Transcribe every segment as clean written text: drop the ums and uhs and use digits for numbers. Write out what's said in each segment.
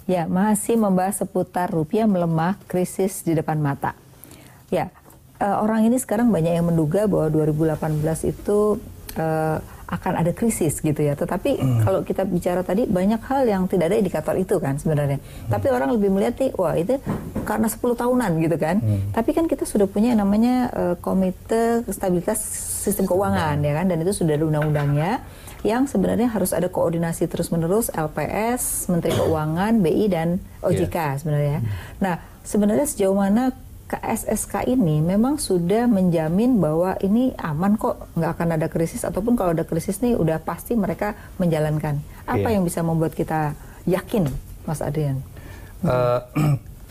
Ya, masih membahas seputar rupiah melemah, krisis di depan mata. Ya, orang ini sekarang banyak yang menduga bahwa 2018 itu akan ada krisis gitu ya. Tetapi kalau kita bicara tadi banyak hal yang tidak ada indikator itu kan sebenarnya. Tapi orang lebih melihat nih, wah itu karena 10 tahunan gitu kan. Tapi kan kita sudah punya yang namanya Komite Stabilitas Sistem Keuangan ya kan, dan itu sudah ada undang-undangnya yang sebenarnya harus ada koordinasi terus-menerus LPS, Menteri Keuangan, BI dan OJK sebenarnya. Nah, sebenarnya sejauh mana KSSK ini memang sudah menjamin bahwa ini aman kok, nggak akan ada krisis, ataupun kalau ada krisis nih udah pasti mereka menjalankan. Apa yang bisa membuat kita yakin, Mas Adrian?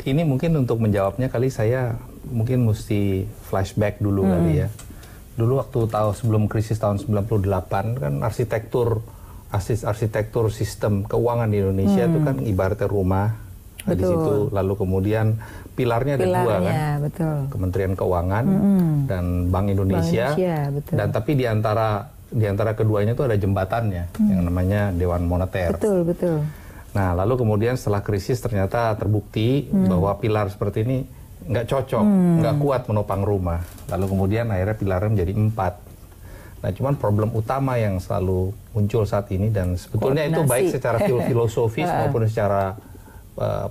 Ini mungkin untuk menjawabnya kali saya mungkin mesti flashback dulu kali ya. Dulu waktu sebelum krisis tahun 98 kan arsitektur sistem keuangan di Indonesia itu kan ibaratnya rumah. Di situ lalu kemudian pilarnya ada dua kan, Kementerian Keuangan dan Bank Indonesia, dan tapi di antara keduanya itu ada jembatannya yang namanya Dewan Moneter. Betul. Nah lalu kemudian setelah krisis ternyata terbukti bahwa pilar seperti ini nggak cocok, nggak kuat menopang rumah. Lalu kemudian akhirnya pilarnya menjadi 4. Nah, cuman problem utama yang selalu muncul saat ini, dan sebetulnya itu baik secara filosofis maupun secara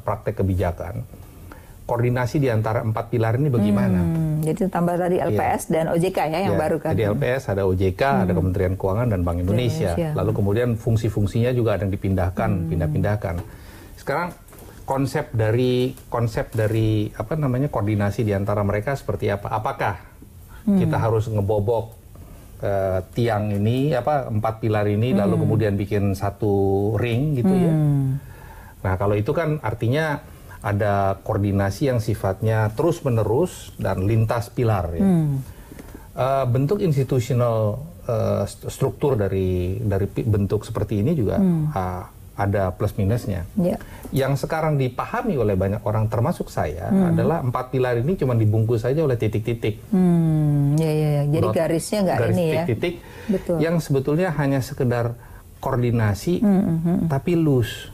praktek kebijakan. Koordinasi di antara 4 pilar ini bagaimana? Jadi tambah tadi LPS dan OJK ya yang baru kan? Jadi LPS, ada OJK, ada Kementerian Keuangan dan Bank Indonesia. Lalu kemudian fungsi-fungsinya juga ada yang pindah-pindahkan. Sekarang konsep dari apa namanya koordinasi di antara mereka seperti apa? Apakah kita harus ngebobok tiang ini, 4 pilar ini, lalu kemudian bikin satu ring gitu ya? Nah kalau itu kan artinya ada koordinasi yang sifatnya terus-menerus dan lintas pilar ya. Bentuk institusional struktur dari bentuk seperti ini juga ada plus minusnya. Yang sekarang dipahami oleh banyak orang termasuk saya adalah 4 pilar ini cuma dibungkus saja oleh titik-titik. Jadi garisnya nggak ini ya. Titik-titik yang sebetulnya hanya sekedar koordinasi tapi loose.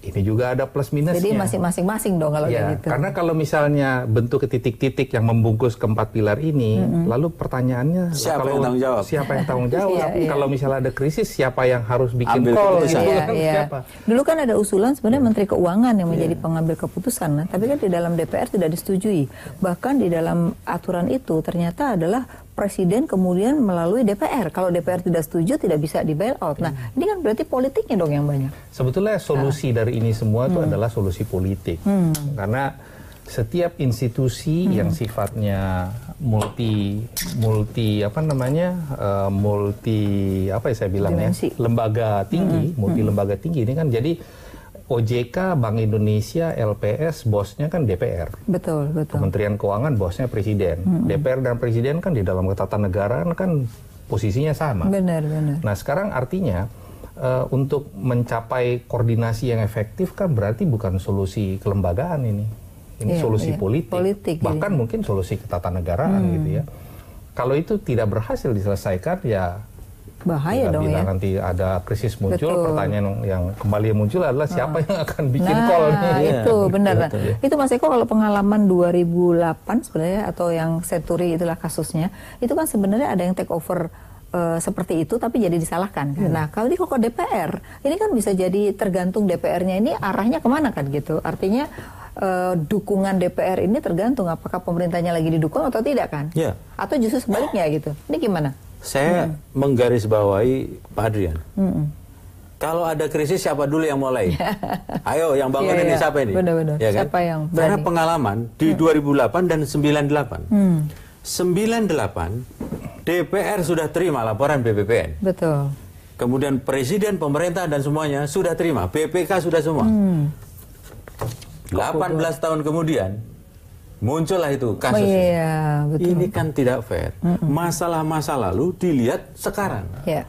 Ini juga ada plus minusnya. Jadi masing-masing dong kalau kayak gitu. Karena kalau misalnya bentuk titik-titik yang membungkus keempat pilar ini, lalu pertanyaannya siapa yang tanggung jawab? Kalau misalnya ada krisis, siapa yang harus bikin call? Siapa? Dulu kan ada usulan sebenarnya Menteri Keuangan yang menjadi pengambil keputusan, tapi kan di dalam DPR tidak disetujui. Bahkan di dalam aturan itu ternyata adalah Presiden kemudian melalui DPR. Kalau DPR tidak setuju, tidak bisa di bail out. Nah, ini kan berarti politiknya dong yang banyak. Sebetulnya solusi dari ini semua itu adalah solusi politik. Karena setiap institusi yang sifatnya multi lembaga tinggi, multi lembaga tinggi ini kan jadi OJK, Bank Indonesia, LPS, bosnya kan DPR. Betul. Kementerian Keuangan, bosnya Presiden. DPR dan Presiden kan di dalam ketatanegaraan kan posisinya sama. Benar. Nah sekarang artinya untuk mencapai koordinasi yang efektif kan berarti bukan solusi kelembagaan ini. Ini solusi politik. Bahkan mungkin solusi ketatanegaraan gitu ya. Kalau itu tidak berhasil diselesaikan ya bahaya dong ya. Nanti ada krisis muncul, pertanyaan yang kembali muncul adalah siapa yang akan bikin call nih. Itu benar. Itu Mas Eko kalau pengalaman 2008 sebenarnya atau yang Senturi itulah kasusnya, itu kan sebenarnya ada yang take over seperti itu tapi jadi disalahkan kan. Nah kalau di kok DPR ini kan bisa jadi tergantung DPR-nya ini arahnya kemana kan gitu. Artinya dukungan DPR ini tergantung apakah pemerintahnya lagi didukung atau tidak kan. Atau justru sebaliknya gitu. Ini gimana? Saya menggarisbawahi Pak Adrian. Kalau ada krisis siapa dulu yang mulai? Ayo yang bangun ini siapa ini? Benar. Ya kan? Siapa yang berani? Karena pengalaman di 2008 dan 98. 98 DPR sudah terima laporan BPPN. Betul. Kemudian Presiden, pemerintah dan semuanya sudah terima. BPK sudah semua. 18 tahun kemudian muncullah itu kasus. Betul. Ini kan tidak fair. Masalah-masa lalu dilihat sekarang.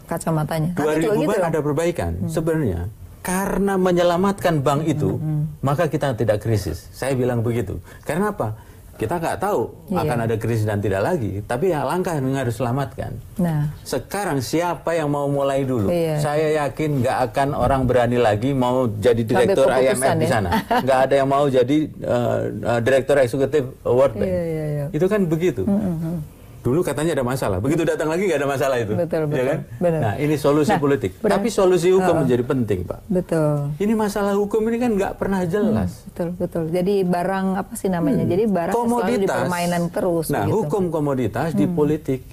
Kacamatanya. 2000-an ada perbaikan. Sebenarnya karena menyelamatkan bank itu, maka kita tidak krisis. Saya bilang begitu. Karena apa? kita nggak tahu akan ada krisis dan tidak lagi, tapi ya langkah yang harus selamatkan. Nah, sekarang siapa yang mau mulai dulu? Saya yakin nggak akan orang berani lagi mau jadi direktur IMF di sana. Nggak ada yang mau jadi direktur eksekutif World Bank. Itu kan begitu. Dulu katanya ada masalah, begitu datang lagi nggak ada masalah itu. Betul, ya kan? Benar. Nah, ini solusi politik. Tapi solusi hukum menjadi penting, Pak. Betul. Ini masalah hukum ini kan nggak pernah jelas. Betul. Jadi barang apa sih namanya? Jadi barang selalu dipermainan terus. Nah, begitu. hukum komoditas di politik.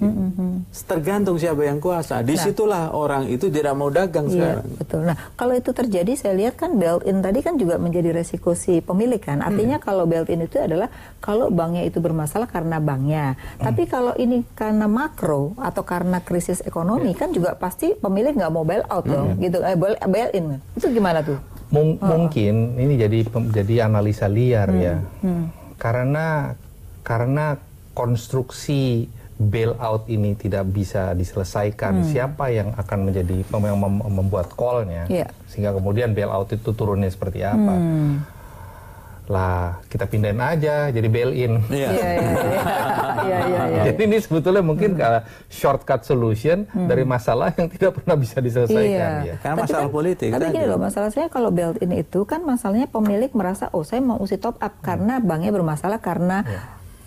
Tergantung siapa yang kuasa. Disitulah orang itu tidak mau dagang sekarang. Betul. Nah, kalau itu terjadi, saya lihat kan bail-in tadi kan juga menjadi resiko si pemilik kan. Artinya kalau bail-in itu adalah kalau banknya itu bermasalah karena banknya. Tapi kalau ini karena makro atau karena krisis ekonomi kan juga pasti pemilik nggak mau bail out dong, gitu. Bail in itu gimana tuh? Mungkin ini jadi analisa liar ya, karena konstruksi bail out ini tidak bisa diselesaikan. Siapa yang akan menjadi yang membuat call-nya, sehingga kemudian bail out itu turunnya seperti apa? Lah kita pindahin aja jadi bail-in. Jadi ini sebetulnya mungkin shortcut solution dari masalah yang tidak pernah bisa diselesaikan. Karena masalah politik. Tapi gini loh, masalah saya kalau bail-in itu kan masalahnya pemilik merasa, oh saya mau usi top up karena banknya bermasalah karena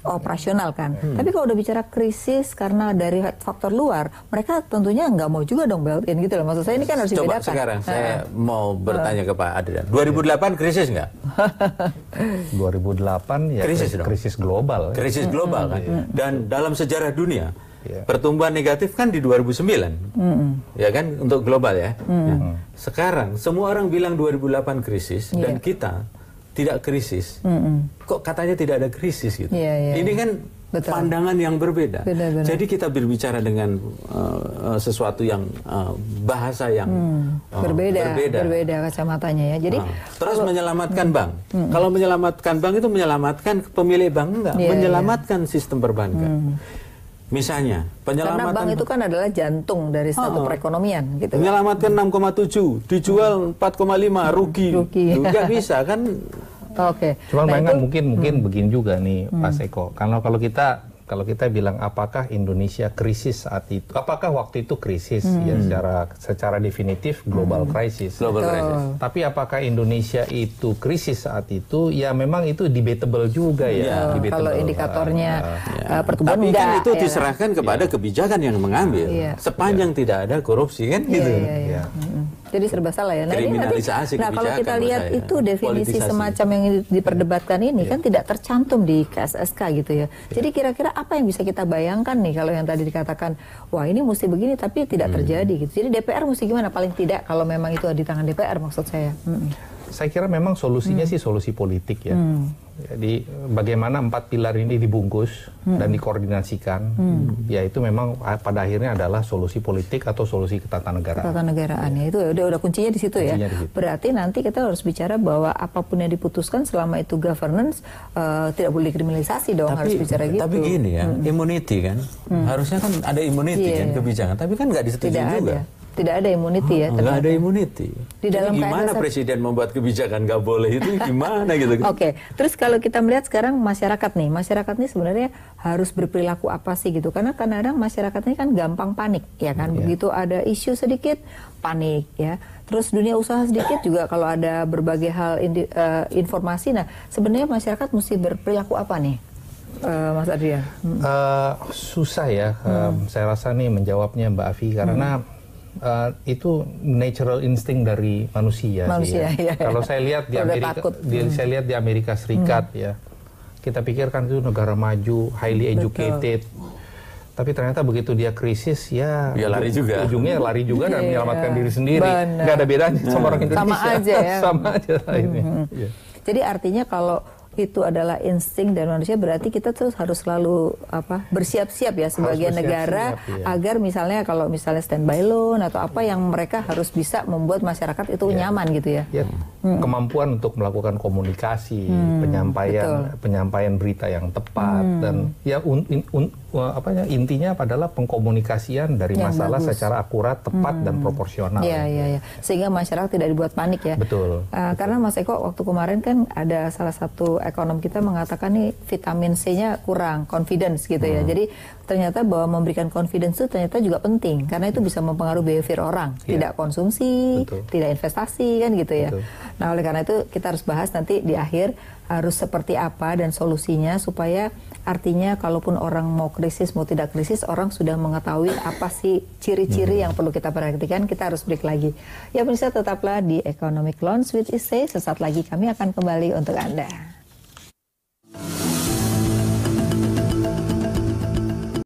operasional kan. Tapi kalau udah bicara krisis karena dari faktor luar, mereka tentunya nggak mau juga dong bail-in gitu loh. Maksud saya ini kan harus dibedakan. Coba sekarang saya mau bertanya ke Pak Adrian. 2008 krisis nggak? 2008 ya krisis global. Krisis global kan. Dan dalam sejarah dunia pertumbuhan negatif kan di 2009. Ya kan untuk global ya. Sekarang semua orang bilang 2008 krisis dan kita tidak krisis. Kok katanya tidak ada krisis gitu. Ini kan pandangan yang berbeda. Jadi kita berbicara dengan sesuatu yang bahasa yang berbeda kacamatanya ya. Jadi terus menyelamatkan bank. Kalau menyelamatkan bank itu menyelamatkan pemilik bank enggak, menyelamatkan sistem perbankan. Misalnya, penyelamatan karena bank itu kan adalah jantung dari satu perekonomian gitu. Menyelamatkan 6,7, dijual 4,5, rugi. Enggak bisa kan. Cuma nah mungkin begini juga nih Pak Eko. Kalau kita bilang apakah Indonesia krisis saat itu, apakah waktu itu krisis ya secara definitif global crisis. Tapi apakah Indonesia itu krisis saat itu? Ya memang itu debatable juga ya. Kalau indikatornya pertumbuhan tapi kan itu diserahkan kepada kebijakan yang mengambil. Sepanjang tidak ada korupsi kan gitu. Jadi serba salah ya. Kriminalisasi kalau kita lihat itu definisi semacam yang diperdebatkan ini kan tidak tercantum di KSSK gitu ya. Jadi kira-kira apa yang bisa kita bayangkan nih kalau yang tadi dikatakan, wah ini mesti begini tapi tidak terjadi gitu. Jadi DPR mesti gimana paling tidak kalau memang itu di tangan DPR maksud saya. Saya kira memang solusinya sih solusi politik ya. Jadi bagaimana 4 pilar ini dibungkus dan dikoordinasikan, ya itu memang pada akhirnya adalah solusi politik atau solusi ketatanegaraan. Ketatanegaraan ya, itu udah kuncinya di situ ya. Berarti nanti kita harus bicara bahwa apapun yang diputuskan selama itu governance tidak boleh dikriminalisasi dong, harus bicara gitu. Tapi gini ya, immunity kan, harusnya kan ada immunity kan kebijakan, tapi kan nggak disetujui juga. Tidak ada immunity ya. Nggak ada immunity. Di dalam gimana presiden membuat kebijakan nggak boleh itu gimana gitu? Terus kalau kita melihat sekarang masyarakat nih sebenarnya harus berperilaku apa sih gitu? Karena kadang-kadang masyarakat ini kan gampang panik ya kan. Begitu ada isu sedikit panik ya. Terus dunia usaha sedikit juga kalau ada berbagai hal informasi. Nah sebenarnya masyarakat mesti berperilaku apa nih? Mas Adrian? Susah ya. Saya rasa nih menjawabnya Mbak Afi karena itu natural instinct dari manusia sih ya. Kalau saya lihat di Amerika, saya lihat di Amerika Serikat ya, kita pikirkan itu negara maju, highly educated, tapi ternyata begitu dia krisis ya lari juga. Ujungnya lari juga dan menyelamatkan diri sendiri. Nggak ada bedanya sama orang Indonesia. Sama aja ya. Sama aja ini. Jadi artinya kalau itu adalah insting dari manusia, berarti kita terus harus selalu bersiap-siap ya sebagai negara agar misalnya kalau misalnya standby loan atau apa yang mereka harus bisa membuat masyarakat itu nyaman gitu ya. Kemampuan untuk melakukan komunikasi, penyampaian berita yang tepat dan ya intinya adalah pengkomunikasian dari yang masalah bagus. secara akurat, tepat dan proporsional. Iya. Sehingga masyarakat tidak dibuat panik ya. Betul. Karena Mas Eko waktu kemarin kan ada salah satu ekonom kita mengatakan nih vitamin C-nya kurang, confidence gitu ya. Jadi ternyata bahwa memberikan confidence itu ternyata juga penting karena itu bisa mempengaruhi behavior orang, tidak konsumsi, tidak investasi kan gitu ya. Nah oleh karena itu kita harus bahas nanti di akhir harus seperti apa dan solusinya supaya artinya kalaupun orang mau krisis mau tidak krisis orang sudah mengetahui apa sih ciri-ciri yang perlu kita perhatikan. Kita harus break lagi. Ya pemirsa tetaplah di Economic Lounge with Issey. Sesaat lagi kami akan kembali untuk Anda.